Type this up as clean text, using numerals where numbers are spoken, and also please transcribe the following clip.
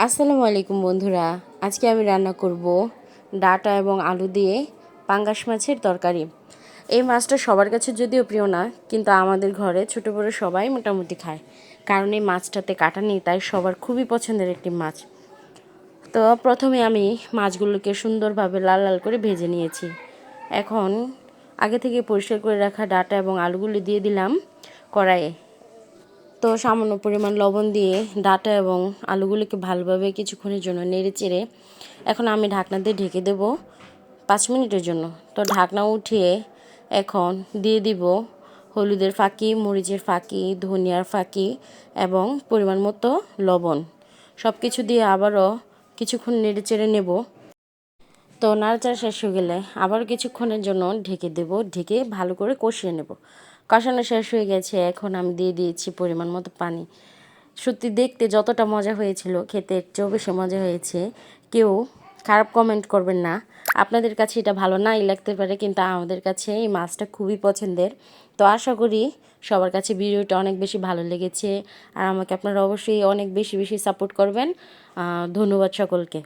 আসসালামু আলাইকুম বন্ধুরা। আজকে আমি রান্না করব ডাঁটা এবং আলু দিয়ে পাঙ্গাস মাছের তরকারি। এই মাছটা সবার কাছে যদিও প্রিয় না, কিন্তু আমাদের ঘরে ছোটো বড়ো সবাই মোটামুটি খায়, কারণ এই মাছটাতে কাটা নেই, তাই সবার খুবই পছন্দের একটি মাছ। তো প্রথমে আমি মাছগুলোকে সুন্দরভাবে লাল লাল করে ভেজে নিয়েছি। এখন আগে থেকে পরিষ্কার করে রাখা ডাঁটা এবং আলুগুলো দিয়ে দিলাম কড়াইয়ে। তো সামান্য পরিমাণ লবণ দিয়ে ডাঁটা এবং আলুগুলোকে ভালোভাবে কিছুক্ষণের জন্য নেড়ে চেড়ে এখন আমি ঢাকনা দিয়ে ঢেকে দেব 5 মিনিটের জন্য। তো ঢাকনা উঠিয়ে এখন দিয়ে দিব হলুদের ফাঁকি, মরিচের ফাঁকি, ধনিয়ার ফাঁকি এবং পরিমাণ মতো লবণ। সব কিছু দিয়ে আবারও কিছুক্ষণ নেড়ে চেড়ে নেব। তো নাড়াচাড়া শেষ হয়ে গেলে আবার কিছুক্ষণের জন্য ঢেকে দেব, ঢেকে ভালো করে কষিয়ে নেব। কষানো শেষ হয়ে গেছে, এখন আমি দিয়ে দিয়েছি পরিমাণ মতো পানি। সত্যি দেখতে যতটা মজা হয়েছিল, খেতে এর চেয়েও বেশি মজা হয়েছে। কেউ খারাপ কমেন্ট করবেন না, আপনাদের কাছে এটা ভালো নাই লাগতে পারে, কিন্তু আমাদের কাছে এই মাছটা খুবই পছন্দের। তো আশা করি সবার কাছে ভিডিওটা অনেক বেশি ভালো লেগেছে, আর আমাকে আপনারা অবশ্যই অনেক বেশি বেশি সাপোর্ট করবেন। ধন্যবাদ সকলকে।